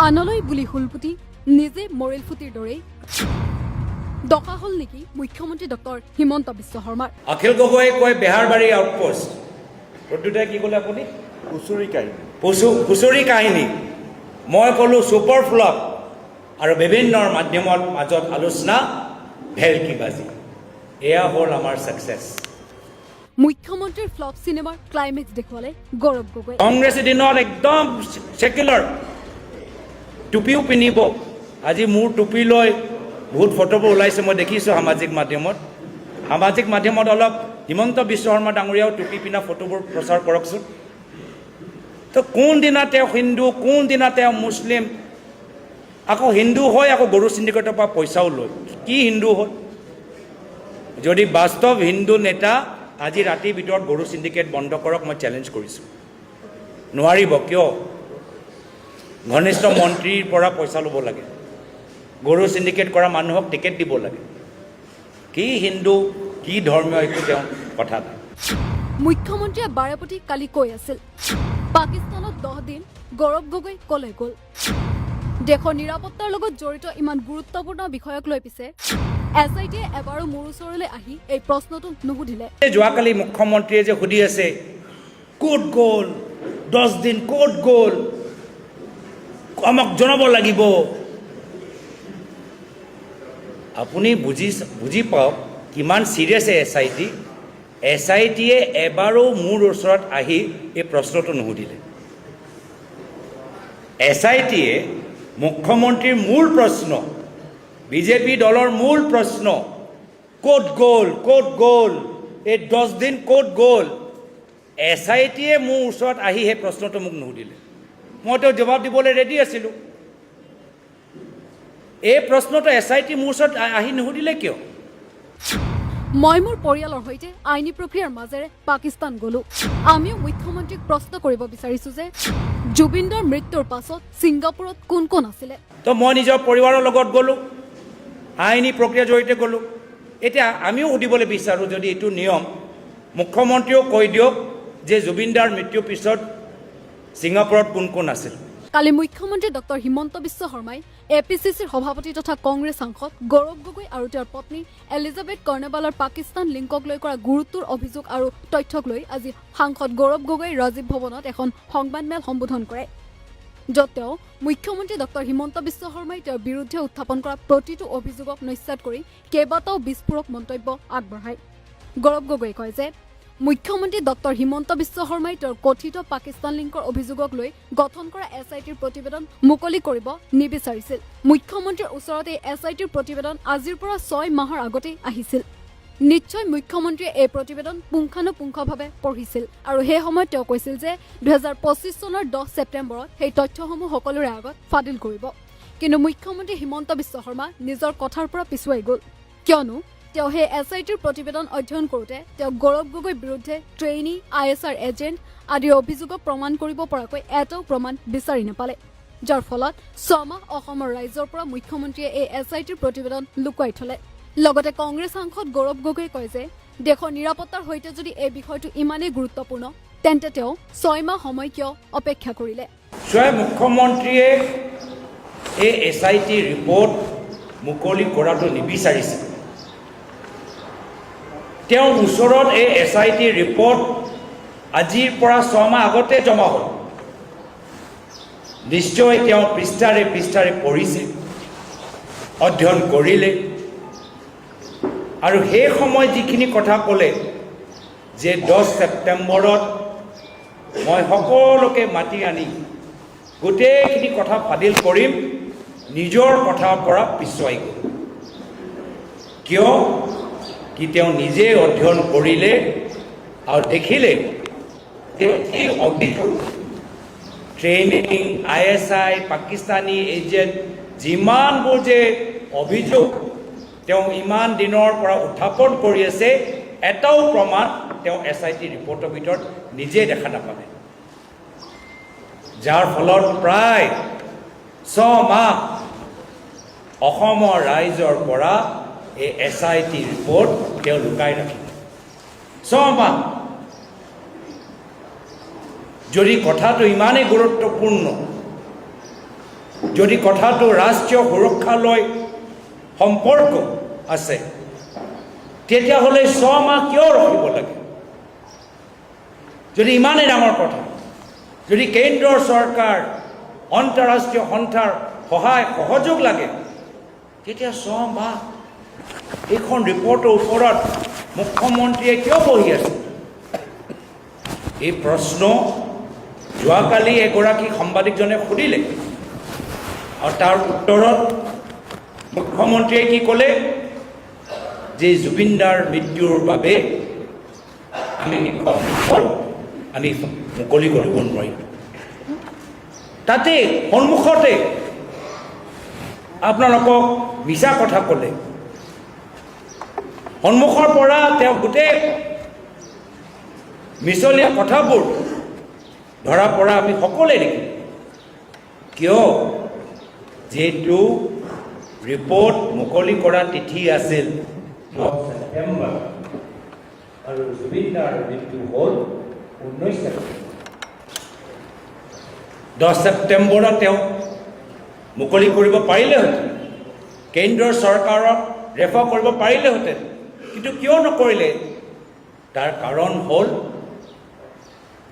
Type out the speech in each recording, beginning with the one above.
আনলৈ বুলি হুলপুতি নিজে মৰেল ফুটিৰ দৰেই ডকা হল নেকি মুখ্যমন্ত্ৰী ডক্টৰ হিমন্ত বিশ্ব শৰ্মাৰ। অখিল গগৈয়ে কয় বেহাৰবাৰী আউটপোষ্ট প্ৰত্যুত্তৰে কি ক'লে আপুনি? খুচৰি কাহিনী। মই ক'লোঁ ছুপাৰ ফ্লপ আৰু বিভিন্ন মাধ্যমৰ মাজত আলোচনা ভেলকিবাজি। এয়া হ'ল আমাৰ ছাকচেছ। মুখ্যমন্ত্ৰীৰ ফ্লপ চিনেমাৰ ক্লাইমেক্স দেখুৱালে গৌৰৱ গগৈ। কংগ্ৰেছে দিনত একদম ছেকুলাৰ টুপিও পিন্ধিব। আজি মোৰ টুপি লৈ বহুত ফটোবোৰ ওলাইছে, মই দেখিছোঁ সামাজিক মাধ্যমত অলপ হিমন্ত বিশ্ব শৰ্মা ডাঙৰীয়াও টুপি পিন্ধা ফটোবোৰ প্ৰচাৰ কৰকচোন। তো কোনদিনা তেওঁ হিন্দু, কোনদিনা তেওঁ মুছলিম, আকৌ হিন্দু হয় আকৌ গৰু চিণ্ডিকেটৰ পৰা পইচাও লয়। কি হিন্দু হ'ল? যদি বাস্তৱ হিন্দু নেতা আজি ৰাতিৰ ভিতৰত গৰু চিণ্ডিকেট বন্ধ কৰক, মই চেলেঞ্জ কৰিছোঁ। নোৱাৰিব। কিয়? ঘনিষ্ঠ মন্ত্ৰীৰ পৰা পইচা ল'ব লাগে, গৰু চিণ্ডিকেট কৰা মানুহক টিকেট দিব লাগে। কি হিন্দু, কি ধৰ্মীয়, একো তেওঁ কথা নাই। মুখ্যমন্ত্ৰীয়ে বাৰেপতি কালি কৈ আছিল পাকিস্তানত 10 দিন। গৌৰৱ গগৈ কলৈ গ'ল? দেশৰ নিৰাপত্তাৰ লগত জড়িত ইমান গুৰুত্বপূৰ্ণ বিষয়ক লৈ পিছে SITয়ে এবাৰো মোৰ ওচৰলৈ আহি এই প্ৰশ্নটো নুসুধিলে। যোৱাকালি মুখ্যমন্ত্ৰীয়ে যে সুধি আছে ক'ত গ'ল, 10 দিন ক'ত গ'ল, আমাক জনাব লাগিব। আপুনি বুজি পাওক কিমান চিৰিয়াছ SITয়ে এবাৰো মোৰ ওচৰত আহি এই প্ৰশ্নটো নুসুধিলে। SITয়ে মুখ্যমন্ত্ৰীৰ মূল প্ৰশ্ন, বিজেপি দলৰ মূল প্ৰশ্ন, ক'ত গ'ল, এই 10 দিন ক'ত গ'ল, SITয়ে মোৰ ওচৰত আহি সেই প্ৰশ্নটো মোক নুসুধিলে। মইতো জবাব দিবলৈ ৰেডি আছিলোঁ। এই প্ৰশ্নটো SIT মোৰ ওচৰত আহি নুসুধিলে কিয়? মই মোৰ পৰিয়ালৰ সৈতে আইনী প্ৰক্ৰিয়াৰ মাজেৰে পাকিস্তান গলো। আমিও মুখ্যমন্ত্ৰীক প্ৰশ্ন কৰিব বিচাৰিছো যে জুবিন্দৰ মৃত্যুৰ পাছত ছিংগাপুৰত কোন কোন আছিলে? তো মই নিজৰ পৰিবাৰৰ লগত গ'লোঁ, আইনী প্ৰক্ৰিয়াৰ জৰিয়তে গ'লোঁ। এতিয়া আমিও সুধিবলৈ বিচাৰোঁ, যদি এইটো নিয়ম, মুখ্যমন্ত্ৰীয়েও কৈ দিয়ক যে জুবিনদাৰ মৃত্যুৰ পিছত ছিংগাপুৰত কোন কোন আছিল। কালি মুখ্যমন্ত্ৰী ডক্টৰ হিমন্ত বিশ্ব শৰ্মাই APCCৰ সভাপতি তথা কংগ্ৰেছ সাংসদ গৌৰৱ গগৈ আৰু তেওঁৰ পত্নী এলিজাবেথ কৰ্ণেবালৰ পাকিস্তান লিংকক লৈ কৰা গুৰুত্বৰ অভিযোগ আৰু তথ্যক লৈ আজি সাংসদ গৌৰৱ গগৈ ৰাজীৱ ভৱনত এখন সংবাদমেল সম্বোধন কৰে, য'ত তেওঁ মুখ্যমন্ত্ৰী ডক্টৰ হিমন্ত বিশ্ব শৰ্মাই তেওঁৰ বিৰুদ্ধে উত্থাপন কৰা প্ৰতিটো অভিযোগক নস্যাৎ কৰি কেইবাটাও বিস্ফোৰক মন্তব্য আগবঢ়ায়। গৌৰৱ গগৈয়ে কয় যে মুখ্যমন্ত্ৰী ডক্টৰ হিমন্ত বিশ্ব শৰ্মাই তেওঁৰ কথিত পাকিস্তান লিংকৰ অভিযোগক লৈ গঠন কৰা SITৰ প্ৰতিবেদন মুকলি কৰিব নিবিচাৰিছিল। মুখ্যমন্ত্ৰীৰ ওচৰত এই SITৰ প্ৰতিবেদন আজিৰ পৰা 6 মাহৰ আগতেই আহিছিল। নিশ্চয় মুখ্যমন্ত্ৰীয়ে এই প্ৰতিবেদন পুংখানুপুংখভাৱে পঢ়িছিল আৰু সেই সময়ত তেওঁ কৈছিল যে 2025 চনৰ 10 ছেপ্টেম্বৰত সেই তথ্যসমূহ সকলোৰে আগত ফাদিল কৰিব। কিন্তু মুখ্যমন্ত্ৰী হিমন্ত বিশ্ব শৰ্মা নিজৰ কথাৰ পৰা পিছুৱাই গ'ল, কিয়নো তেওঁ সেই SITৰ প্ৰতিবেদন অধ্যয়ন কৰোঁতে তেওঁ গৌৰৱ গগৈৰ বিৰুদ্ধে ট্ৰেইনী, ISR এজেণ্ট আদিৰ অভিযোগক প্ৰমাণ কৰিব পৰাকৈ এটাও প্ৰমাণ বিচাৰি নাপালে, যাৰ ফলত 6 মাহ অসমৰ ৰাইজৰ পৰা মুখ্যমন্ত্ৰীয়ে এই SITৰ প্ৰতিবেদন লুকুৱাই থলে। লগতে কংগ্ৰেছ সাংসদ গৌৰৱ গগৈয়ে কয় যে দেশৰ নিৰাপত্তাৰ সৈতে যদি এই বিষয়টো ইমানেই গুৰুত্বপূৰ্ণ, তেন্তে তেওঁ 6 মাহ সময় কিয় অপেক্ষা কৰিলে? মুখ্যমন্ত্ৰীয়ে এই SIT ৰিপৰ্ট মুকলি কৰাটো নিবিচাৰিছে। তেওঁৰ ওচৰত এই SIT ৰিপৰ্ট আজিৰ পৰা 6 মাহ আগতে জমা হ'ল। নিশ্চয় তেওঁ পৃষ্ঠাৰে পঢ়িছে, অধ্যয়ন কৰিলে, আৰু সেই সময় যিখিনি কথা ক'লে যে 10 ছেপ্টেম্বৰত মই সকলোকে মাতি আনি গোটেইখিনি কথা ফাদিল কৰিম, নিজৰ কথাৰ পৰা পিছুৱাই গ'ল। কিয়? কি তেওঁ নিজে অধ্যয়ন কৰিলে আৰু দেখিলে এই ট্ৰেইনিং, ISI, পাকিস্তানী এজেণ্ট, যিমানবোৰ যে অভিযোগ তেওঁ ইমান দিনৰ পৰা উত্থাপন কৰি আছে, এটাও প্ৰমাণ তেওঁ SIT ৰিপৰ্টৰ ভিতৰত নিজে দেখা নাপালে, যাৰ ফলত প্ৰায় 6 মাহ অসমৰ ৰাইজৰ পৰা এই SIT ৰিপৰ্ট তেওঁ লুকাই ৰাখিলে। 6 মাহ। যদি কথাটো ইমানেই গুৰুত্বপূৰ্ণ, যদি কথাটো ৰাষ্ট্ৰীয় সুৰক্ষালৈ সম্পৰ্ক আছে তেতিয়াহ'লে 6 মাহ কিয় ৰখিব লাগে? যদি ইমানেই ডাঙৰ কথা, যদি কেন্দ্ৰৰ চৰকাৰ আন্তঃৰাষ্ট্ৰীয় সন্থাৰ সহায় সহযোগ লাগে তেতিয়া 6 মাহ এইখন ৰিপৰ্টৰ ওপৰত মুখ্যমন্ত্ৰীয়ে কিয় বহি আছে? এই প্ৰশ্ন যোৱাকালি এগৰাকী সাংবাদিকজনে সুধিলে আৰু তাৰ উত্তৰত মুখ্যমন্ত্ৰীয়ে কি ক'লে যে জুবিনদাৰ মৃত্যুৰ বাবে আমি মুকলি কৰিব নোৱাৰিম। তাতে সন্মুখতে আপোনালোকক মিছা কথা ক'লে। সন্মুখৰ পৰা তেওঁ গোটেই মিছলীয়া কথাবোৰ ধৰা পৰা আমি সকলোৱে দেখিম। কিয়? যিহেতু ৰিপৰ্ট মুকলি কৰা তিথি আছিল 10 ছেপ্টেম্বৰ আৰু জুবিনদাৰ মৃত্যু হ'ল 19 ছেপ্টেম্বৰ। 10 ছেপ্টেম্বৰত তেওঁ মুকলি কৰিব পাৰিলেহেঁতেন, কেন্দ্ৰৰ চৰকাৰক ৰেফাৰ কৰিব পাৰিলেহেঁতেন, কিন্তু কিয় নকৰিলে? তাৰ কাৰণ হ'ল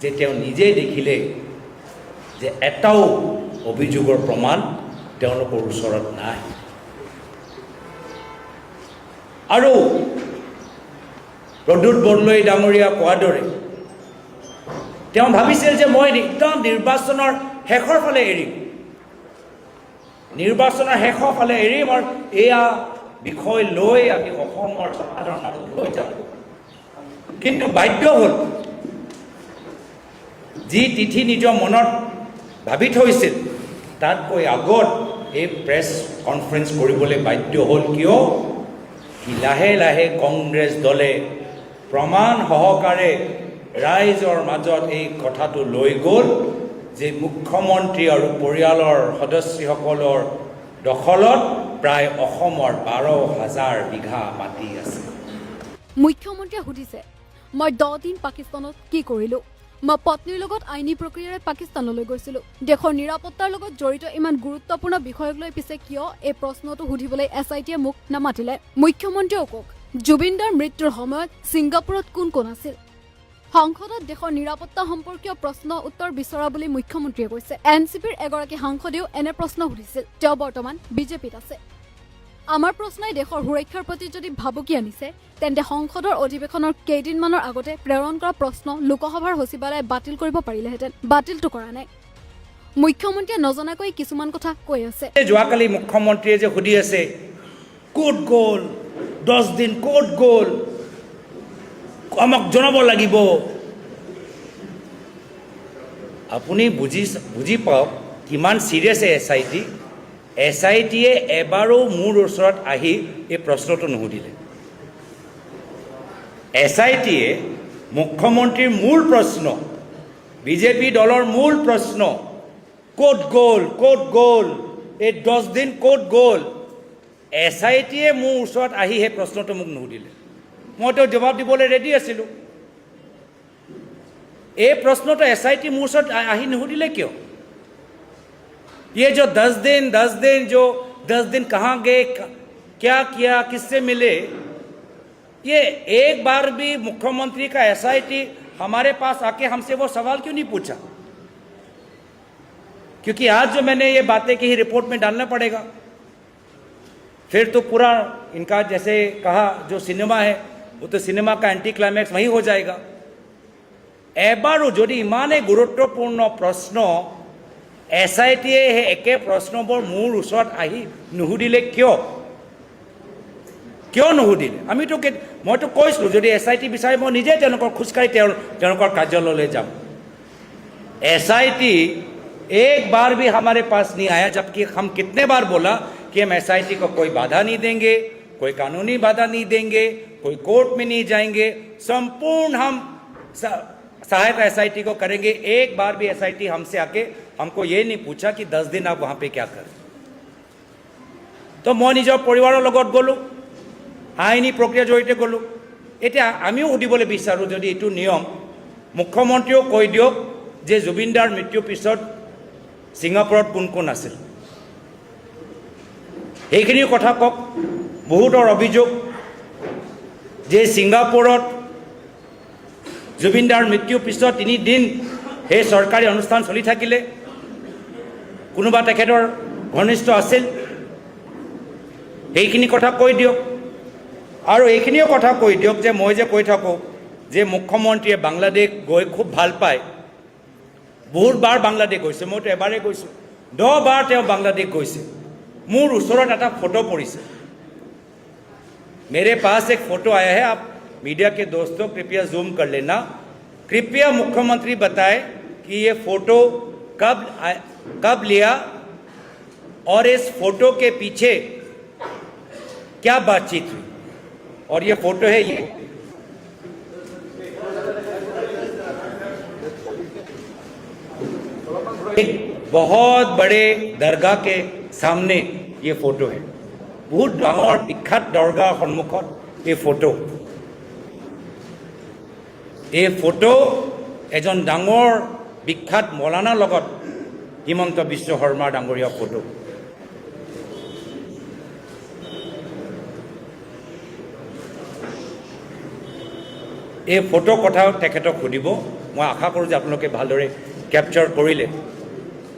যে তেওঁ নিজে দেখিলে যে এটাও অভিযোগৰ প্ৰমাণ তেওঁলোকৰ ওচৰত নাই। আৰু প্ৰদ্যুৎ বৰদলৈ ডাঙৰীয়া কোৱাৰ দৰে তেওঁ ভাবিছিল যে মই একদম নিৰ্বাচনৰ শেষৰ ফালে এৰিম, নিৰ্বাচনৰ শেষৰ ফালে এৰিম আৰু এয়া বিষয় লৈ আমি অসমৰ জনসাধাৰণক লৈ যাম। কিন্তু বাধ্য হ'ল, যি তিথি নিজৰ মনত ভাবি থৈছিল তাতকৈ আগত এই প্ৰেছ কনফাৰেন্স কৰিবলৈ বাধ্য হ'ল। কিয়? লাহে লাহে কংগ্ৰেছ দলে প্ৰমাণ সহকাৰে ৰাইজৰ মাজত এই কথাটো লৈ গ'ল যে মুখ্যমন্ত্ৰী আৰু পৰিয়ালৰ সদস্যসকলৰ দখলত প্ৰায় অসমৰ 12,000 বিঘা মাটি আছে। মুখ্যমন্ত্ৰীয়ে সুধিছে, মই 10 দিন পাকিস্তানত কি কৰিলোঁ? মই পত্নীৰ লগত আইনী প্ৰক্ৰিয়াৰে পাকিস্তানলৈ গৈছিলোঁ। দেশৰ নিৰাপত্তাৰ লগত জড়িত ইমান গুৰুত্বপূৰ্ণ বিষয়ক লৈ পিছে কিয় এই প্ৰশ্নটো সুধিবলৈ SITয়ে মোক নামাতিলে? মুখ্যমন্ত্ৰীয়েও কওক, জুবিনদাৰ মৃত্যুৰ সময়ত ছিংগাপুৰত কোন কোন আছিল? সংসদত দেশৰ নিৰাপত্তা সম্পৰ্কীয় প্ৰশ্ন উত্তৰ বিচৰা বুলি মুখ্যমন্ত্ৰীয়ে কৈছে। NCPৰ এগৰাকী সাংসদেও এনে প্ৰশ্ন সুধিছিল। তেওঁ বৰ্তমান বিজেপিত আছে। আমাৰ প্ৰশ্নই দেশৰ সুৰক্ষাৰ প্ৰতি যদি ভাবুকি আনিছে তেন্তে সংসদৰ অধিৱেশনৰ কেইদিনমানৰ আগতে প্ৰেৰণ কৰা প্ৰশ্ন লোকসভাৰ সচিবালয়ে বাতিল কৰিব পাৰিলেহেঁতেন। বাতিলটো কৰা নাই। মুখ্যমন্ত্ৰীয়ে নজনাকৈ কিছুমান কথা কৈ আছে। যোৱাকালি মুখ্যমন্ত্ৰীয়ে যে সুধি আছে ক'ত গ'ল, 10 দিন ক'ত গ'ল, আমাক জনাব লাগিব। আপুনি বুজি পাওক কিমান চিৰিয়াছ SIT। SITয়ে এবাৰো মোৰ ওচৰত আহি এই প্ৰশ্নটো নুসুধিলে। SITয়ে মুখ্যমন্ত্ৰীৰ মূল প্ৰশ্ন, বিজেপি দলৰ মূল প্ৰশ্ন, ক'ত গ'ল ক'ত গ'ল, এই 10 দিন ক'ত গ'ল, SITয়ে মোৰ ওচৰত আহি সেই প্ৰশ্নটো মোক নুসুধিলে। মইতো জবাব দিবলৈ ৰেডি আছিলোঁ। এই প্ৰশ্নটো SIT মোৰ ওচৰত আহি নুসুধিলে কিয়? ये जो 10 दिन कहाँ गए, क्या किया, किससे मिले, ये एक बार भी मुख्यमंत्री का SIT हमारे पास आके हमसे वो सवाल क्यों नहीं पूछा? क्योंकि आज जो मैंने ये बातें की रिपोर्ट में डालना पड़ेगा। फिर तो पूरा इनका जैसे कहा जो सिनेमा है वो तो सिनेमा का एंटी क्लाइमैक्स वही हो जाएगा। एबारो যদি ইমানে গুৰুত্বপূৰ্ণ প্ৰশ্ন SITয়ে সেই একে প্ৰশ্নবোৰ মোৰ ওচৰত আহি নুসুধিলে কিয় নুসুধিলে? মইতো কৈছিলোঁ যদি SIT বিচাৰে মই নিজে তেওঁলোকৰ খোজকাঢ়ি তেওঁলোকৰ কাৰ্যালয়লৈ যাম। SIT एक बार भी हमारे पास नहीं आया, जबकि हम कितने बार बोला कि हम SIT को कोई बाधा नहीं देंगे, कोई कानूनी बाधा नहीं देंगे, कोई कोर्ट में नहीं जाएंगे, संपूर्ण हम सहायता SIT को करेंगे। एक बार भी SIT हमसे आके हमको ये नहीं पूछा कि 10 दिन आप वहाँ पे क्या करें। तो मैं निजर परिवार लगत गलो, आईनी प्रक्रिया जड़ित गलो। এতিয়া আমিও সুধিবলৈ বিচাৰোঁ যদি এইটো নিয়ম মুখ্যমন্ত্ৰীও কৈ দিয়ক যে জুবিনদাৰ মৃত্যুৰ পিছত ছিংগাপুৰত কোন কোন আছিল। সেইখিনি কথা কওক। বহুতৰ অভিযোগ যে ছিংগাপুৰত জুবিনদাৰ মৃত্যুৰ পিছত 3 দিন সেই চৰকাৰী অনুষ্ঠান চলি থাকিলে, কোনোবা তেখেতৰ ঘনিষ্ঠ আছিল, সেইখিনি কথা কৈ দিয়ক। আৰু এইখিনিও কথা কৈ দিয়ক যে মই যে কৈ থাকোঁ যে মুখ্যমন্ত্ৰীয়ে বাংলাদেশ গৈ খুব ভাল পায়, বহুতবাৰ বাংলাদেশ গৈছে, মইতো এবাৰেই গৈছোঁ, 10 বাৰ তেওঁ বাংলাদেশ গৈছে। মোৰ ওচৰত এটা ফটো পৰিছে, मेरे पास एक फोटो आया है, आप मीडिया के दोस्तों कृपया जूम कर लेना। कृपया मुख्यमंत्री बताएं कि ये फोटो कब लिया और इस फोटो के पीछे क्या बातचीत हुई। और ये फोटो है, ये एक बहुत बड़े दरगाह के सामने ये फोटो है, बहुत डाঙৰ বিখ্যাত দৰগাৰ সন্মুখত এই ফটো এজন ডাঙৰ বিখ্যাত মৌলানাৰ লগত হিমন্ত বিশ্ব শৰ্মা ডাঙৰীয়া ফটো। এই ফটো কথাও তেখেতক সুধিব, মই আশা কৰোঁ যে আপোনালোকে ভালদৰে কেপচাৰ কৰিলে।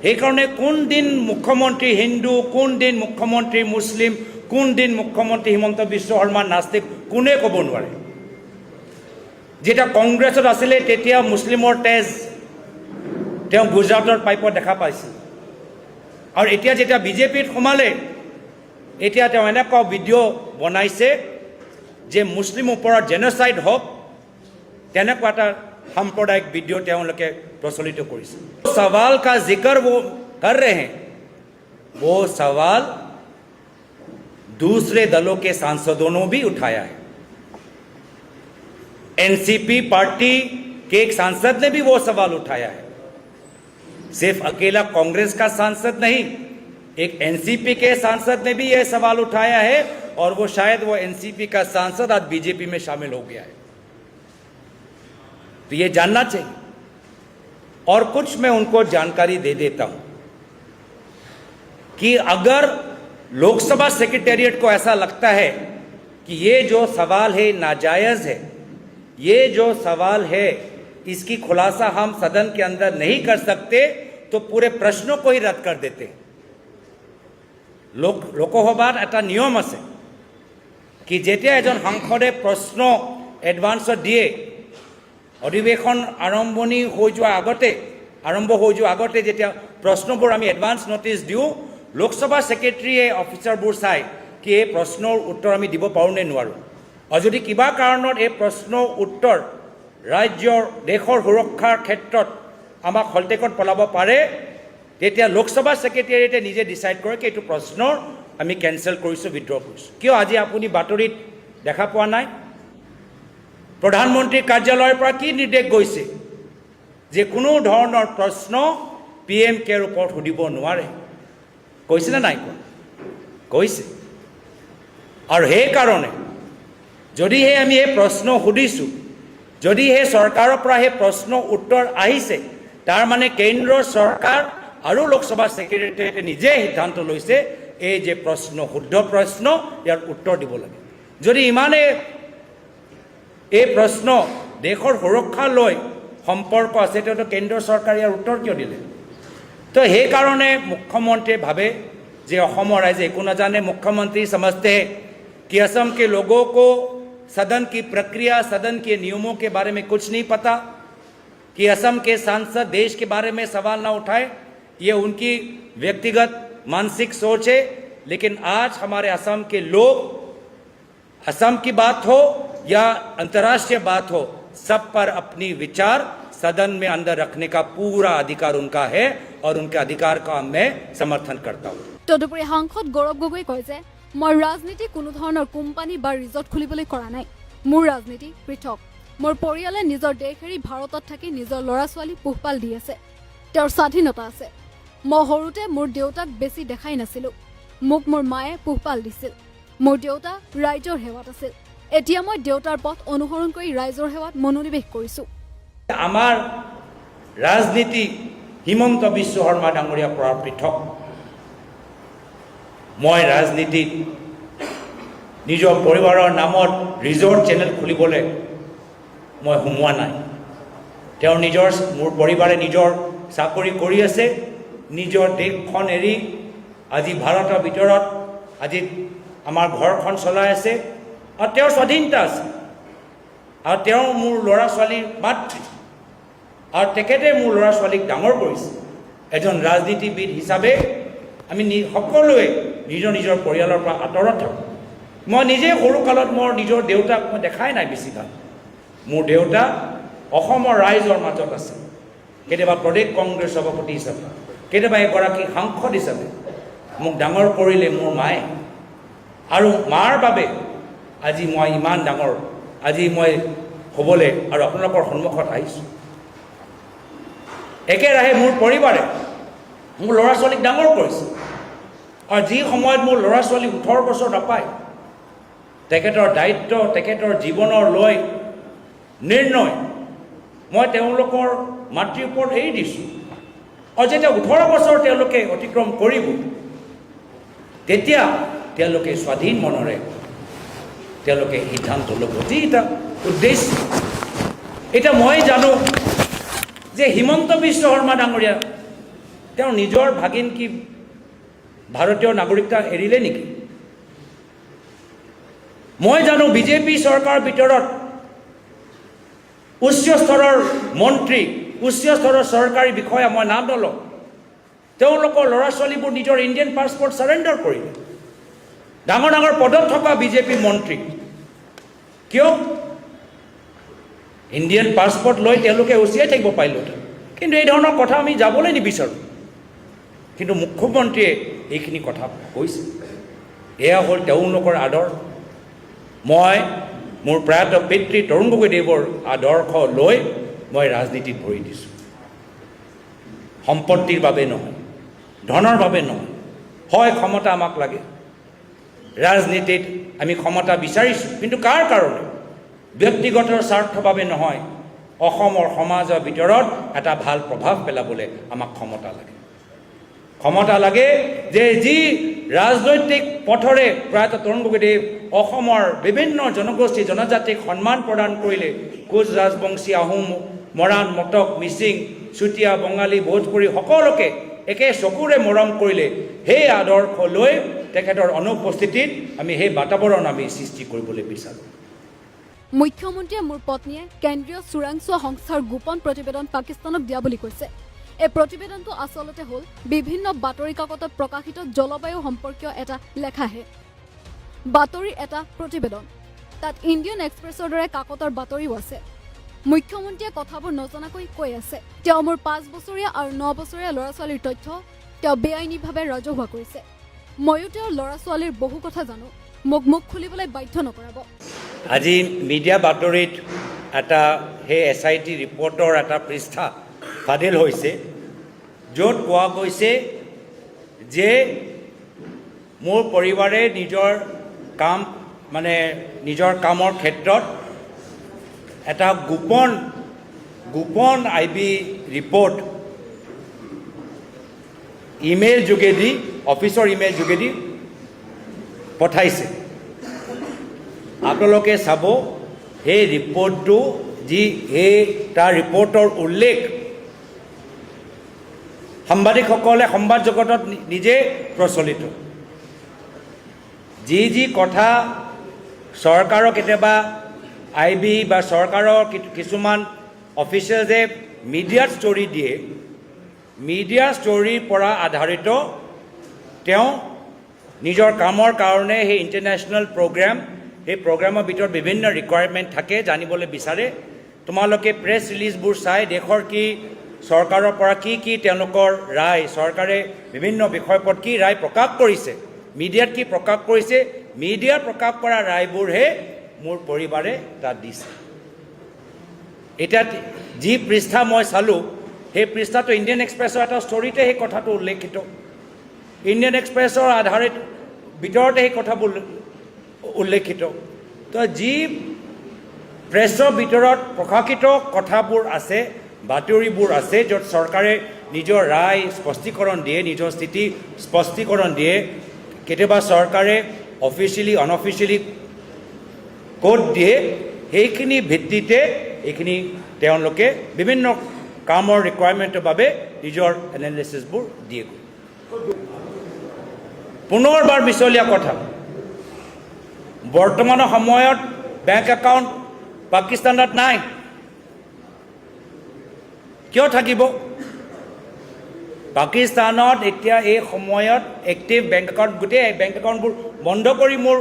সেইকাৰণে কোন দিন মুখ্যমন্ত্ৰী হিন্দু, কোন দিন মুখ্যমন্ত্ৰী মুছলিম, কোন দিন মুখ্যমন্ত্ৰী হিমন্ত বিশ্ব শৰ্মা নাস্তিক, কোনে ক'ব নোৱাৰে। যেতিয়া কংগ্ৰেছত আছিলে তেতিয়া মুছলিমৰ তেজ তেওঁ গুজৰাটৰ পাইপত দেখা পাইছিল, আৰু এতিয়া যেতিয়া বিজেপিত সোমালে এতিয়া তেওঁ এনেকুৱা ভিডিঅ' বনাইছে যে মুছলিম ওপৰত জেন'চাইড হওক, তেনেকুৱা এটা সাম্প্ৰদায়িক ভিডিঅ' তেওঁলোকে প্ৰচলিত কৰিছে। सवाल का जिक्र वो कर रहे हैं, वो सवाल दूसरे दलों के सांसदों ने भी उठाया है। एनसीपी पार्टी के एक सांसद ने भी वो सवाल उठाया है। सिर्फ अकेला कांग्रेस का सांसद नहीं, एक एनसीपी के सांसद ने भी यह सवाल उठाया है, और वो शायद वो एनसीपी का सांसद आज बीजेपी में शामिल हो गया है। तो ये जानना चाहिए। और कुछ मैं उनको जानकारी दे देता हूं कि अगर लोकसभा सेक्रेटेरिएट को ऐसा लगता है कि ये जो सवाल है नाजायज़ है, ये जो सवाल है इसकी खुलासा हम सदन के अंदर नहीं कर सकते, तो पूरे प्रश्नों को ही रद्द कर देते। लोकसभात এটা নিয়ম আছে कि যেতিয়া এজন সাংসদে প্ৰশ্ন এডভান্সত দিয়ে, অধিৱেশন আৰম্ভ হৈ যোৱাৰ আগতে যেতিয়া প্ৰশ্নবোৰ আমি এডভান্স নটিচ দিওঁ, লোকসভা সেক্ৰেটাৰীয়ে অফিচাৰবোৰ চাই কি এই প্ৰশ্নৰ উত্তৰ আমি দিব পাৰোঁ নে নোৱাৰোঁ। আৰু যদি কিবা কাৰণত এই প্ৰশ্নৰ উত্তৰ ৰাজ্যৰ দেশৰ সুৰক্ষাৰ ক্ষেত্ৰত আমাক হলটেকত পেলাব পাৰে, তেতিয়া লোকসভা সেক্ৰেটাৰীয়েটে নিজে ডিচাইড কৰে কি এইটো প্ৰশ্নৰ আমি কেঞ্চেল কৰিছোঁ, উইথড্ৰ কৰিছোঁ। কিয় আজি আপুনি বাতৰিত দেখা পোৱা নাই? প্ৰধানমন্ত্ৰীৰ কাৰ্যালয়ৰ পৰা কি নিৰ্দেশ গৈছে যে কোনো ধৰণৰ প্ৰশ্ন PM কেৰ ওপৰত সুধিব নোৱাৰে। কৈছে নে নাই কোৱা? কৈছে। আৰু সেইকাৰণে যদিহে আমি এই প্ৰশ্ন সুধিছোঁ, যদিহে চৰকাৰৰ পৰা সেই প্ৰশ্ন উত্তৰ আহিছে, তাৰ মানে কেন্দ্ৰৰ চৰকাৰ আৰু লোকসভা সেক্ৰেটাৰীয়েটে নিজে সিদ্ধান্ত লৈছে এই যে প্ৰশ্ন শুদ্ধ প্ৰশ্ন, ইয়াৰ উত্তৰ দিব লাগে। যদি ইমানে এই প্ৰশ্ন দেশৰ সুৰক্ষা লৈ সম্পৰ্ক আছে, তেতিয়াতো কেন্দ্ৰ চৰকাৰে ইয়াৰ উত্তৰ কিয় দিলে? তো সেইকাৰণে মুখ্যমন্ত্ৰীয়ে ভাবে যে অসমৰ ৰাইজে একো নাজানে। मुख्यमंत्री समझते हैं कि असम के लोगों को सदन की प्रक्रिया, सदन के नियमों के बारे में कुछ नहीं पता, कि असम के सांसद देश के बारे में सवाल ना उठाए, ये उनकी व्यक्तिगत मानसिक सोच है। लेकिन आज हमारे असम के लोग, असम की बात हो या अंतर्राष्ट्रीय बात हो, सब पर अपनी विचार सदन में अंदर रखने का पूरा अधिकार उनका है, और उनके अधिकार का मैं समर्थन करता हूँ। তদুপৰি সাংসদ গৌৰৱ গগৈ কয় যে মই ৰাজনীতি কোনো ধৰণৰ কোম্পানী বা ৰিজৰ্ট খুলিবলৈ কৰা নাই। মোৰ ৰাজনীতি পৃথক। মোৰ পৰিয়ালে নিজৰ দেশ এৰি ভাৰতত থাকি নিজৰ ল'ৰা ছোৱালী পোহপাল দি আছে। তেওঁৰ স্বাধীনতা আছে। মই সৰুতে মোৰ দেউতাক বেছি দেখাই নাছিলোঁ। মোক মোৰ মায়ে পোহপাল দিছিল। মোৰ দেউতা ৰাইজৰ সেৱাত আছিল। এতিয়া মই দেউতাৰ পথ অনুসৰণ কৰি ৰাইজৰ সেৱাত মনোনিৱেশ কৰিছোঁ। আমাৰ ৰাজনীতি হিমন্ত বিশ্ব শৰ্মা ডাঙৰীয়াৰ পৰা পৃথক। মই ৰাজনীতিত নিজৰ পৰিবাৰৰ নামত ৰিজৰ্ট চেনেল খুলিবলৈ মই সোমোৱা নাই। তেওঁ মোৰ পৰিবাৰে নিজৰ চাকৰি কৰি আছে, নিজৰ দেশখন এৰি আজি ভাৰতৰ ভিতৰত আজি আমাৰ ঘৰখন চলাই আছে আৰু তেওঁৰ স্বাধীনতা আছে আৰু তেওঁ মোৰ ল'ৰা ছোৱালীৰ মাতৃ আৰু তেখেতে মোৰ ল'ৰা ছোৱালীক ডাঙৰ কৰিছে। এজন ৰাজনীতিবিদ হিচাপে আমি সকলোৱে নিজৰ নিজৰ পৰিয়ালৰ পৰা আঁতৰত থাকোঁ। মই নিজে সৰুকালত মোৰ নিজৰ দেউতাক মই দেখাই নাই বেছিভাগ। মোৰ দেউতা অসমৰ ৰাইজৰ মাজত আছে, কেতিয়াবা প্ৰদেশ কংগ্ৰেছ সভাপতি হিচাপে, কেতিয়াবা এগৰাকী সাংসদ হিচাপে মোক ডাঙৰ কৰিলে মোৰ মায়ে। আৰু মাৰ বাবে আজি মই ইমান ডাঙৰ আজি মই হ'বলৈ আৰু আপোনালোকৰ সন্মুখত আহিছোঁ। একেৰাহে মোৰ পৰিবাৰে মোৰ ল'ৰা ছোৱালীক ডাঙৰ কৰিছে আৰু যি সময়ত মোৰ ল'ৰা ছোৱালী 18 বছৰ নাপায়, তেখেতৰ দায়িত্ব তেখেতৰ জীৱনৰ লৈ নিৰ্ণয় মই তেওঁলোকৰ মাতৃৰ ওপৰত এৰি দিছোঁ। আৰু যেতিয়া 18 বছৰ তেওঁলোকে অতিক্ৰম কৰিব, তেতিয়া তেওঁলোকে স্বাধীন মনেৰে তেওঁলোকে সিদ্ধান্ত ল'ব। যি এটা উদ্দেশ্য, এতিয়া মই জানো যে হিমন্ত বিশ্ব শৰ্মা ডাঙৰীয়া তেওঁ নিজৰ ভাগিনকি ভাৰতীয় নাগৰিকতা এৰিলে নেকি? মই জানো বিজেপি চৰকাৰৰ ভিতৰত উচ্চ স্তৰৰ মন্ত্ৰী, উচ্চ স্তৰৰ চৰকাৰী বিষয়া, মই নাম নলওঁ, তেওঁলোকৰ ল'ৰা ছোৱালীবোৰ নিজৰ ইণ্ডিয়ান পাছপৰ্ট ছাৰেণ্ডাৰ কৰিলে। ডাঙৰ ডাঙৰ পদত থকা বিজেপি মন্ত্ৰী, কিয়? ইণ্ডিয়ান পাছপৰ্ট লৈ তেওঁলোকে উচিয়াই থাকিব পাৰিলেহেঁতেন, কিন্তু এই ধৰণৰ কথা আমি যাবলৈ নিবিচাৰোঁ। কিন্তু মুখ্যমন্ত্ৰীয়ে এইখিনি কথা কৈছে, এয়া হ'ল তেওঁলোকৰ আদৰ। মই মোৰ প্ৰয়াত পিতৃ তৰুণ গগৈদেৱৰ আদৰ্শ লৈ মই ৰাজনীতিত ভৰি দিছোঁ। সম্পত্তিৰ বাবে নহয়, ধনৰ বাবে নহয়। হয়, ক্ষমতা আমাক লাগে, ৰাজনীতিত আমি ক্ষমতা বিচাৰিছোঁ, কিন্তু কাৰ কাৰণে? ব্যক্তিগত স্বাৰ্থৰ বাবে নহয়, অসমৰ সমাজৰ ভিতৰত এটা ভাল প্ৰভাৱ পেলাবলৈ আমাক ক্ষমতা লাগে। ক্ষমতা লাগে যে যি ৰাজনৈতিক পথৰে প্ৰয়াত তৰুণ গগৈদেৱ অসমৰ বিভিন্ন জনগোষ্ঠী জনজাতিক সন্মান প্ৰদান কৰিলে, কোচ ৰাজবংশী, আহোম, মৰাণ, মটক, মিচিং, চুতীয়া, বঙালী, ভোজপুৰী সকলোকে একে চকুৰে মৰম কৰিলে, সেই আদৰ্শ লৈ তেখেতৰ অনুপস্থিতিত আমি সেই বাতাবৰণ আমি সৃষ্টি কৰিবলৈ বিচাৰোঁ। মুখ্যমন্ত্ৰীয়ে মোৰ পত্নীয়ে কেন্দ্ৰীয় চোৰাংচোৱা সংস্থাৰ গোপন প্ৰতিবেদন পাকিস্তানক দিয়া বুলি কৈছে। এই প্ৰতিবেদনটো আচলতে হ'ল বিভিন্ন বাতৰি কাকতত প্ৰকাশিত জলবায়ু সম্পৰ্কীয় এটা লেখাহে। বাতৰিৰ এটা প্ৰতিবেদন, তাত ইণ্ডিয়ান এক্সপ্ৰেছৰ দৰে কাকতৰ বাতৰিও আছে। মুখ্যমন্ত্ৰীয়ে কথাবোৰ নজনাকৈ কৈ আছে, তেওঁ মোৰ 5 বছৰীয়া আৰু 9 বছৰীয়া ল'ৰা ছোৱালীৰ তথ্য তেওঁ বেআইনীভাৱে ৰাজহুৱা কৰিছে। ময়ো তেওঁৰ ল'ৰা ছোৱালীৰ বহু কথা জানো, মোক মুখ খুলিবলৈ বাধ্য নকৰাব। আজি মিডিয়া বাতৰিত এটা সেই SIT ৰিপৰ্টৰ এটা পৃষ্ঠা ফাদিল হৈছে, য'ত কোৱা গৈছে যে মোৰ পৰিবাৰে নিজৰ কামৰ ক্ষেত্ৰত এটা গোপন IB ৰিপৰ্ট ইমেইল যোগেদি, অফিচৰ ইমেইল যোগেদি পঠাইছে। আপোনালোকে চাব সেই ৰিপৰ্টটো, তাৰ ৰিপৰ্টৰ উল্লেখ সাংবাদিকসকলে সংবাদ জগতত নিজে প্ৰচলিত। যি কথা চৰকাৰৰ কেতিয়াবা IB বা চৰকাৰৰ কিছুমান অফিচিয়েলছে মিডিয়াত ষ্টৰি দিয়ে, মিডিয়া ষ্টৰিৰ পৰা আধাৰিত তেওঁ নিজৰ কামৰ কাৰণে সেই ইণ্টাৰনেশ্যনেল প্ৰগ্ৰাম, সেই প্ৰগ্ৰামৰ ভিতৰত বিভিন্ন ৰিকুৱাৰমেণ্ট থাকে, জানিবলৈ বিচাৰে। তোমালোকে প্ৰেছ ৰিলিজবোৰ চাই দেশৰ কি চৰকাৰৰ পৰা কি তেওঁলোকৰ ৰায়, চৰকাৰে বিভিন্ন বিষয়ৰ ওপৰত কি ৰায় প্ৰকাশ কৰিছে, মিডিয়াত কি প্ৰকাশ কৰিছে, মিডিয়াত প্ৰকাশ কৰা ৰায়বোৰহে মোৰ পৰিবাৰে তাত দিছে। এতিয়া যি পৃষ্ঠা মই চালোঁ, সেই পৃষ্ঠাটো ইণ্ডিয়ান এক্সপ্ৰেছৰ এটা ষ্টৰিতে সেই কথাটো উল্লেখিত। ইণ্ডিয়ান এক্সপ্ৰেছৰ আধাৰিত ভিতৰতে সেই কথাবোৰ উল্লেখিত। তো যি প্ৰেছৰ ভিতৰত প্ৰকাশিত কথাবোৰ আছে, বাতৰিবোৰ আছে, য'ত চৰকাৰে নিজৰ ৰায় স্পষ্টীকৰণ দিয়ে, নিজৰ স্থিতি স্পষ্টীকৰণ দিয়ে, কেতিয়াবা চৰকাৰে অফিচিয়েলি অনঅফিচিয়েলি ক'ড দিয়ে, সেইখিনি ভিত্তিতে এইখিনি তেওঁলোকে বিভিন্ন কামৰ ৰিকুৱাৰমেণ্টৰ বাবে নিজৰ এনালিচিছবোৰ দিয়ে। পুনৰবাৰ মিছলীয়া কথা, বৰ্তমানৰ সময়ত বেংক একাউণ্ট পাকিস্তানত নাই। কিয় থাকিব? পাকিস্তানত এতিয়া এই সময়ত এক্টিভ বেংক একাউণ্ট, গোটেই বেংক একাউণ্টবোৰ বন্ধ কৰি মোৰ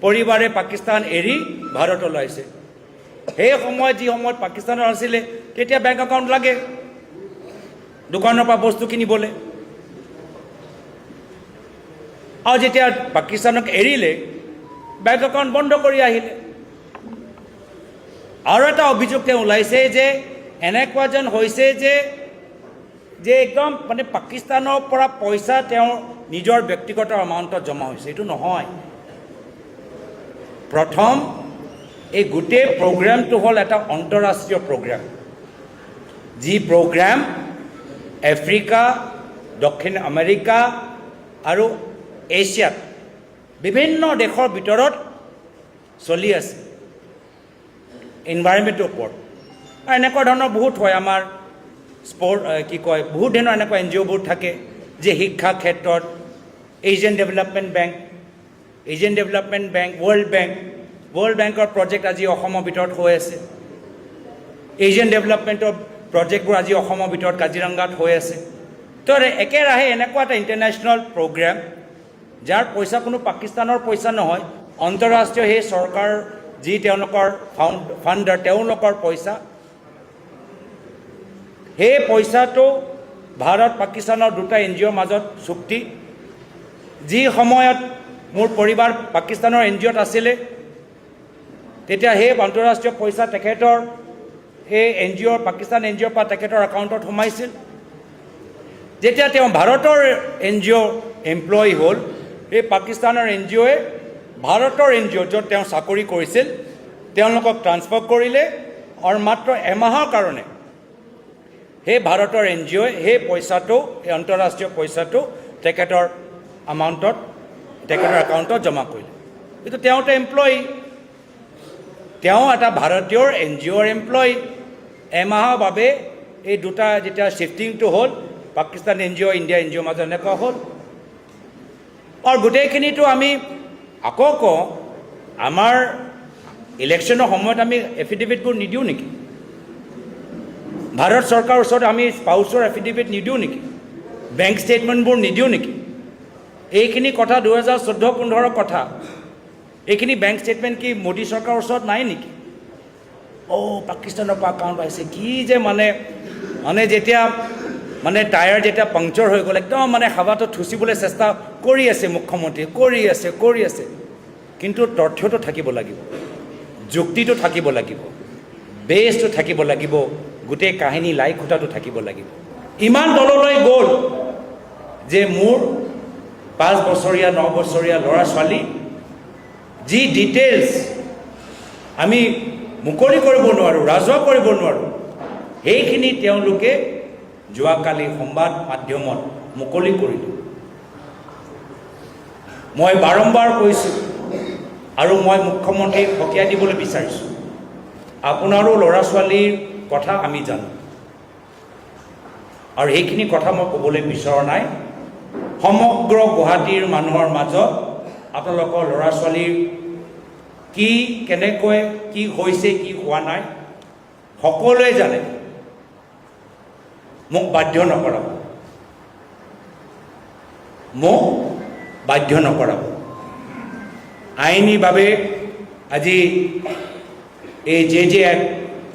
পৰিবাৰে পাকিস্তান এৰি ভাৰতলৈ আহিছে। সেই সময়ত যি সময়ত পাকিস্তানত আছিলে তেতিয়া বেংক একাউণ্ট লাগে দোকানৰ পৰা বস্তু কিনিবলৈ, আৰু যেতিয়া পাকিস্তানক এৰিলে বেংক একাউণ্ট বন্ধ কৰি আহিলে। আৰু এটা অভিযোগ তেওঁ ওলাইছে যে এনেকুৱা যেন হৈছে যে একদম মানে পাকিস্তানৰ পৰা পইচা তেওঁ নিজৰ ব্যক্তিগত এমাউণ্টত জমা হৈছে। এইটো নহয়। প্ৰথম এই গোটেই প্ৰগ্ৰামটো হ'ল এটা আন্তঃৰাষ্ট্ৰীয় প্ৰগ্ৰাম, যি প্ৰগ্ৰাম আফ্ৰিকা, দক্ষিণ আমেৰিকা আৰু এছিয়াত বিভিন্ন দেশৰ ভিতৰত চলি আছে এনভাইৰনমেণ্টৰ ওপৰত। আৰু এনেকুৱা ধৰণৰ বহুত হয় আমাৰ বহুত ধৰণৰ এনেকুৱা NGOবোৰ থাকে যে শিক্ষা ক্ষেত্ৰত এছিয়ান ডেভেলপমেণ্ট বেংক, ৱৰ্ল্ড বেংকৰ প্ৰজেক্ট আজি অসমৰ ভিতৰত হৈ আছে। এছিয়ান ডেভেলপমেণ্টৰ প্ৰজেক্টবোৰ আজি অসমৰ ভিতৰত কাজিৰঙাত হৈ আছে। তো একেৰাহে এনেকুৱা এটা ইণ্টাৰনেশ্যনেল প্ৰগ্ৰাম, যাৰ পইচা কোনো পাকিস্তানৰ পইচা নহয়, আন্তঃৰাষ্ট্ৰীয় সেই চৰকাৰ যি তেওঁলোকৰ ফাণ্ডাৰ তেওঁলোকৰ পইচা, সেই পইচাটো ভাৰত পাকিস্তানৰ দুটা NGOৰ মাজত চুক্তি। যি সময়ত মোৰ পৰিবাৰ পাকিস্তানৰ NGOত আছিলে তেতিয়া সেই আন্তঃৰাষ্ট্ৰীয় পইচা তেখেতৰ সেই পাকিস্তান NGOৰ পৰা তেখেতৰ একাউণ্টত সোমাইছিল। যেতিয়া তেওঁ ভাৰতৰ NGO এমপ্লয়ী হ'ল, এই পাকিস্তানৰ NGOয়ে ভাৰতৰ NGO য'ত তেওঁ চাকৰি কৰিছিল তেওঁলোকক ট্ৰান্সফাৰ কৰিলে, আৰু মাত্ৰ এমাহৰ কাৰণে সেই ভাৰতৰ NGOয়ে সেই পইচাটো, সেই আন্তঃৰাষ্ট্ৰীয় পইচাটো তেখেতৰ একাউণ্টত জমা কৰিলে। কিন্তু তেওঁতো এমপ্লয়ী, তেওঁ এটা ভাৰতীয় NGOৰ এমপ্লয়ী। এমাহৰ বাবে এই দুটা যেতিয়া শ্বিফটিংটো হ'ল, পাকিস্তান NGO ইণ্ডিয়া NGOৰ মাজত এনেকুৱা হ'ল। আৰু গোটেইখিনিতো আমি আকৌ কওঁ, আমাৰ ইলেকশ্যনৰ সময়ত আমি এফিডেভিটবোৰ নিদিওঁ নেকি? ভাৰত চৰকাৰৰ ওচৰত আমি স্পাউচৰ এফিডেভিট নিদিওঁ নেকি? বেংক ষ্টেটমেণ্টবোৰ নিদিওঁ নেকি? এইখিনি কথা 2014-15 কথা। এইখিনি বেংক ষ্টেটমেণ্ট কি মোদী চৰকাৰৰ ওচৰত নাই নেকি? পাকিস্তানৰ পৰা একাউণ্ট পাইছে। কি যে মানে যেতিয়া টায়াৰ যেতিয়া পাংচাৰ হৈ গ'ল, একদম হাৱাটো থুচিবলৈ চেষ্টা কৰি আছে মুখ্যমন্ত্ৰী, কৰি আছে। কিন্তু তথ্যটো থাকিব লাগিব, যুক্তিটো থাকিব লাগিব, বেছটো থাকিব লাগিব, গোটেই কাহিনী লাই খুঁটাটো থাকিব লাগিব। ইমান তললৈ গ'ল যে মোৰ 5 বছৰীয়া 9 বছৰীয়া ল'ৰা ছোৱালী যি ডিটেইলছ আমি মুকলি কৰিব নোৱাৰোঁ, ৰাজহুৱা কৰিব নোৱাৰোঁ, সেইখিনি তেওঁলোকে যোৱাকালি সংবাদ মাধ্যমত মুকলি কৰিলোঁ। মই বাৰম্বাৰ কৈছোঁ আৰু মই মুখ্যমন্ত্ৰীক সকীয়াই দিবলৈ বিচাৰিছোঁ, আপোনাৰো ল'ৰা ছোৱালীৰ কথা আমি জানো, আৰু সেইখিনি কথা মই ক'বলৈ বিচৰা নাই। সমগ্ৰ গুৱাহাটীৰ মানুহৰ মাজত আপোনালোকৰ ল'ৰা ছোৱালীৰ কেনেকৈ কি হৈছে, কি হোৱা নাই, সকলোৱে জানে। মোক বাধ্য নকৰাব। আইনীভাৱে আজি এই JJ act,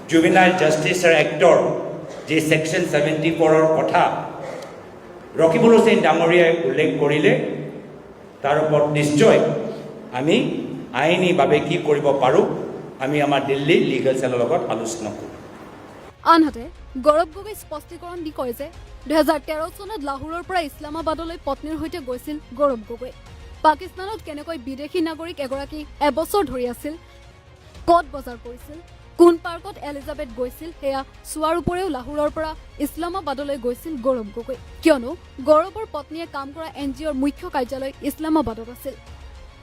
juvenile justice actor যি ছেকশ্যন 74ৰ কথা ৰকিবুল হুছেইন ডাঙৰীয়াই উল্লেখ কৰিলে, তাৰ ওপৰত নিশ্চয় আমি আইনীভাৱে কি কৰিব পাৰোঁ, আমি আমাৰ দিল্লী লিগেল চেলৰ লগত আলোচনা কৰোঁ। আনহাতে গৌৰৱ গগৈ স্পষ্টীকৰণ দি কয় যে 2013 চনত লাহোৰৰ পৰা ইছলামাবাদলৈ পত্নীৰ সৈতে গৈছিল গৌৰৱ গগৈ। পাকিস্তানত কেনেকৈ বিদেশী নাগৰিক এগৰাকী এবছৰ ধৰি আছিল, ক'ত বজাৰ কৰিছিল, কোন পাৰ্কত এলিজাবেথ গৈছিল সেয়া চোৱাৰ উপৰিও লাহোৰৰ পৰা ইছলামাবাদলৈ গৈছিল গৌৰৱ গগৈ কিয়নো গৌৰৱৰ পত্নীয়ে কাম কৰা NGOৰ মুখ্য কাৰ্যালয় ইছলামাবাদত আছিল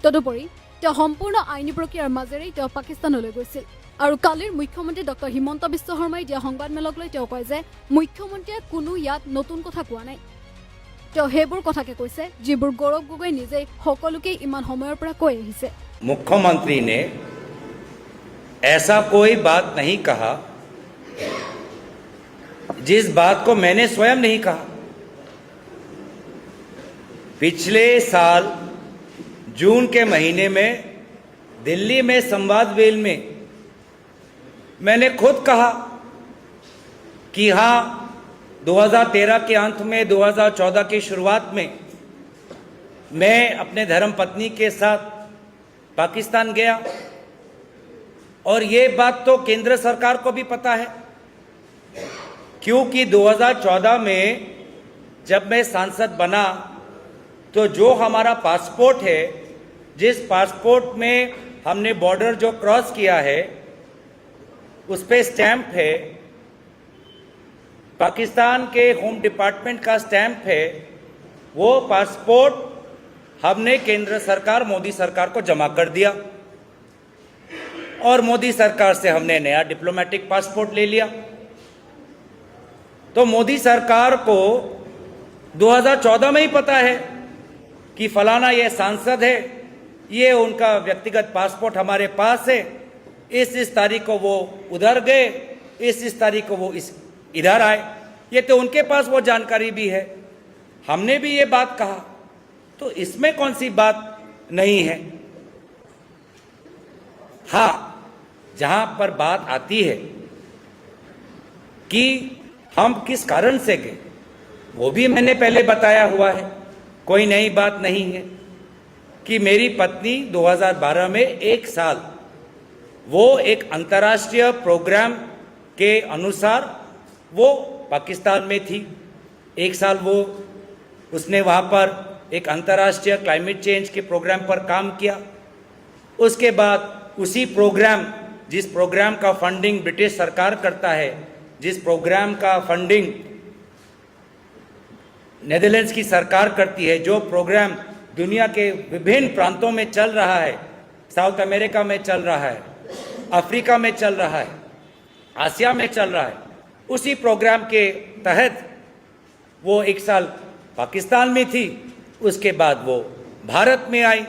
তদুপৰি তেওঁ সম্পূৰ্ণ আইনী প্ৰক্ৰিয়াৰ মাজেৰে তেওঁ পাকিস্তানলৈ গৈছিল আৰু কালিৰ মুখ্যমন্ত্ৰী ডক্টৰ হিমন্ত বিশ্ব শৰ্মাই দিয়া সংবাদমেলক লৈ তেওঁ কয় যে মুখ্যমন্ত্ৰীয়ে কোনো ইয়াত নতুন কথা কোৱা নাই তেওঁ হেবোৰ কথাকে কৈছে যিবোৰ গৌৰৱ গগৈ নিজেই সকলোকে ইমান সময়ৰ পৰা কৈ আহিছে मुख्यमंत्री ने ऐसा कोई बात नहीं कहा जिस बात को मैंने स्वयं नहीं कहा पिछले साल जून के महीने में दिल्ली में संवाद वेल में मैंने खुद कहा कि हाँ 2013 के अंत में 2014 की शुरुआत में मैं अपने धर्मपत्नी के साथ पाकिस्तान गया और ये बात तो केंद्र सरकार को भी पता है क्योंकि 2014 में जब मैं सांसद बना तो जो हमारा पासपोर्ट है जिस पासपोर्ट में हमने बॉर्डर जो क्रॉस किया है उस पे स्टैंप है पाकिस्तान के होम डिपार्टमेंट का स्टैंप है वो पासपोर्ट हमने केंद्र सरकार मोदी सरकार को जमा कर दिया और मोदी सरकार से हमने नया डिप्लोमेटिक पासपोर्ट ले लिया तो मोदी सरकार को 2014 में ही पता है कि फलाना ये सांसद है ये उनका व्यक्तिगत पासपोर्ट हमारे पास है इस तारीख को वो उधर गए इस तारीख को वो इधर आए ये तो उनके पास वो जानकारी भी है हमने भी ये बात कहा तो इसमें कौन सी बात नहीं है हाँ जहां पर बात आती है कि हम किस कारण से गए वो भी मैंने पहले बताया हुआ है कोई नई बात नहीं है कि मेरी पत्नी 2012 में एक साल वो एक अंतर्राष्ट्रीय प्रोग्राम के अनुसार वो पाकिस्तान में थी एक साल वो उसने वहाँ पर एक अंतर्राष्ट्रीय क्लाइमेट चेंज के प्रोग्राम पर काम किया उसके बाद उसी प्रोग्राम जिस प्रोग्राम का फंडिंग ब्रिटिश सरकार करता है जिस प्रोग्राम का फंडिंग नेदरलैंड्स की सरकार करती है जो प्रोग्राम दुनिया के विभिन्न प्रांतों में चल रहा है साउथ अमेरिका में चल रहा है अफ्रीका में चल रहा है आसिया में चल रहा है उसी प्रोग्राम के तहत वो एक साल पाकिस्तान में थी उसके बाद वो भारत में आई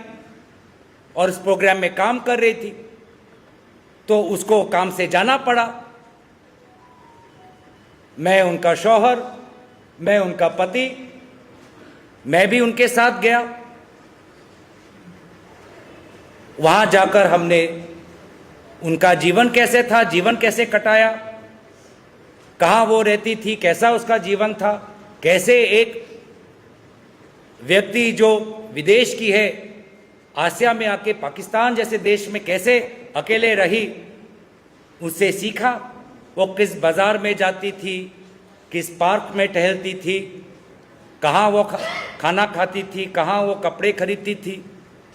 और इस प्रोग्राम में काम कर रही थी तो उसको काम से जाना पड़ा मैं उनका शौहर मैं उनका पति मैं भी उनके साथ गया वहाँ जाकर हमने उनका जीवन कैसे था जीवन कैसे कटाया कहाँ वो रहती थी कैसा उसका जीवन था कैसे एक व्यक्ति जो विदेश की है आसिया में आके पाकिस्तान जैसे देश में कैसे अकेले रही उससे सीखा वो किस बाज़ार में जाती थी किस पार्क में टहलती थी कहाँ वो खाना खाती थी कहाँ वो कपड़े खरीदती थी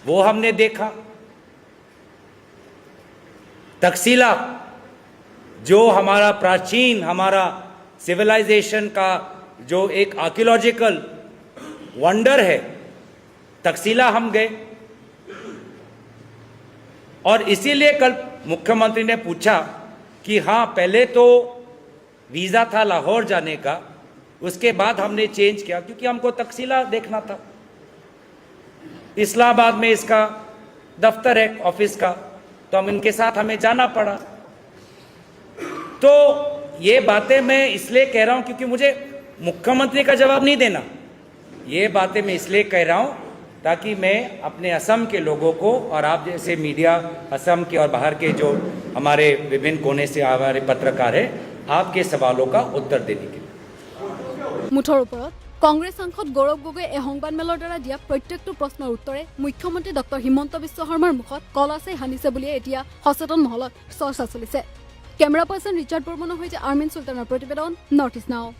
वो हमने देखा तकसीला जो हमारा प्राचीन हमारा सिविलाइजेशन का जो एक आर्कियोलॉजिकल वंडर है तकसीला हम गए और इसीलिए कल मुख्यमंत्री ने पूछा कि हाँ पहले तो वीज़ा था लाहौर जाने का उसके बाद हमने चेंज किया क्योंकि हमको तकसीला देखना था इस्लामाबाद में इसका दफ्तर है ऑफिस का तो हम इनके साथ हमें जाना पड़ा तो ये बातें मैं इसलिए कह रहा हूँ क्योंकि मुझे मुख्यमंत्री का जवाब नहीं देना ये बातें मैं इसलिए कह रहा हूँ ताकि मैं अपने असम के लोगों को और आप जैसे मीडिया असम के और बाहर के जो हमारे विभिन्न कोने से हमारे पत्रकार हैं आपके सवालों का उत्तर देने के लिए মুঠৰ ওপৰত কংগ্ৰেছ সাংসদ গৌৰৱ গগৈ এই সংবাদমেলৰ দ্বাৰা দিয়া প্ৰত্যেকটো প্ৰশ্নৰ উত্তৰে মুখ্যমন্ত্ৰী ডক্টৰ হিমন্ত বিশ্ব শৰ্মাৰ মুখত কলাচে হানিছে বুলিয়ে এতিয়া সচেতন মহলত চৰ্চা চলিছে কেমেৰা পাৰ্চন ৰিচাৰ্ড বৰ্মনৰ সৈতে আৰ্মিন চুলতানৰ প্ৰতিবেদন নৰ্থ ইষ্ট নাও।